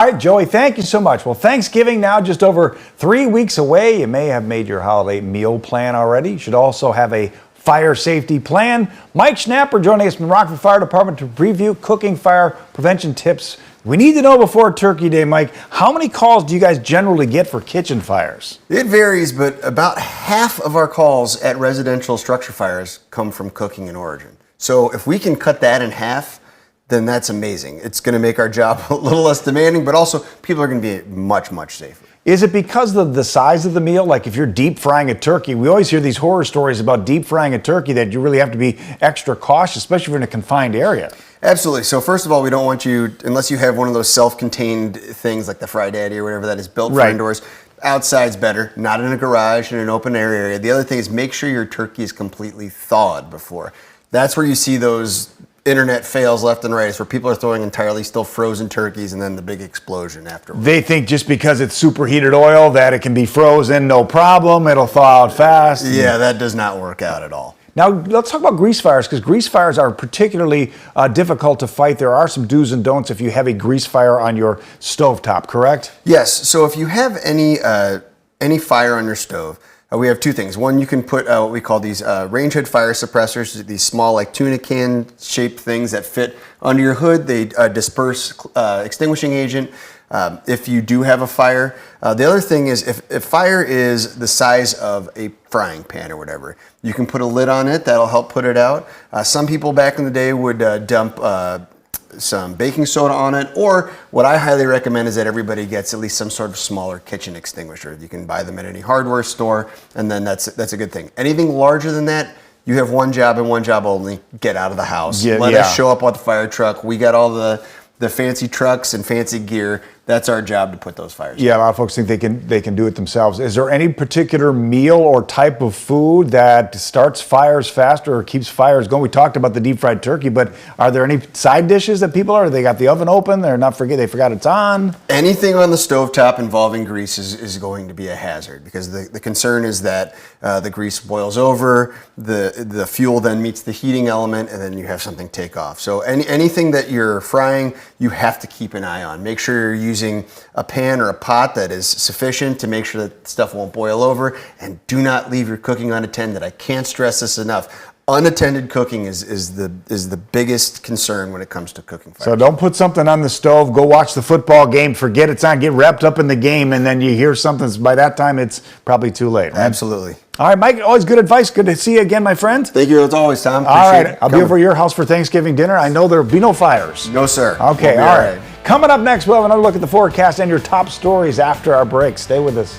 All right, Joey, thank you so much. Well, Thanksgiving now just over 3 weeks away. You may have made your holiday meal plan already. You should also have a fire safety plan. Mike Schnapper joining us from the Rockford Fire Department to preview cooking fire prevention tips. We need to know before Turkey Day, Mike, how many calls do you guys generally get for kitchen fires? It varies, but about half of our calls at residential structure fires come from cooking in origin. So if we can cut that in half, then that's amazing. It's going to make our job a little less demanding, but also people are going to be much, much safer. Is it because of the size of the meal? Like if you're deep frying a turkey, we always hear these horror stories about deep frying a turkey that you really have to be extra cautious, especially if you're in a confined area. Absolutely. So first of all, we don't want you, unless you have one of those self-contained things like the Fry Daddy or whatever that is built for indoors, outside's better, not in a garage, in an open air area. The other thing is make sure your turkey is completely thawed before. That's where you see those internet fails left and right. It's where people are throwing entirely still frozen turkeys and then the big explosion afterwards. They think just because it's superheated oil that it can be frozen, no problem, it'll thaw out fast. Yeah, that does not work out at all. Now, let's talk about grease fires, because grease fires are particularly difficult to fight. There are some do's and don'ts if you have a grease fire on your stovetop, correct? Yes. So if you have any fire on your stove, we have two things. One, you can put what we call these range hood fire suppressors, these small like tuna can shaped things that fit under your hood. They disperse extinguishing agent if you do have a fire. The other thing is if fire is the size of a frying pan or whatever, you can put a lid on it. That'll help put it out. Some people back in the day would dump some baking soda on it, or what I highly recommend is that everybody gets at least some sort of smaller kitchen extinguisher. You can buy them at any hardware store, and then that's a good thing. Anything larger than that, you have one job and one job only: get out of the house. Let us show up with the fire truck. We got all the fancy trucks and fancy gear. That's our job to put those fires out. Yeah, a lot of folks think they can do it themselves. Is there any particular meal or type of food that starts fires faster or keeps fires going? We talked about the deep fried turkey, but are there any side dishes that people they got the oven open, they forgot it's on? Anything on the stovetop involving grease is going to be a hazard, because the concern is that the grease boils over, the fuel then meets the heating element, and then you have something take off. So anything that you're frying, you have to keep an eye on. Make sure you're using a pan or a pot that is sufficient to make sure that stuff won't boil over, and do not leave your cooking unattended. I can't stress this enough. Unattended cooking is the biggest concern when it comes to cooking fires. So don't put something on the stove, go watch the football game, forget it's on, get wrapped up in the game, and then you hear something, by that time it's probably too late. Right? Absolutely. All right, Mike, always good advice. Good to see you again, my friend. Thank you as always, Tom. All right, I'll be over at your house for Thanksgiving dinner. I know there'll be no fires. No, sir. Okay, all right. Coming up next, we'll have another look at the forecast and your top stories after our break. Stay with us.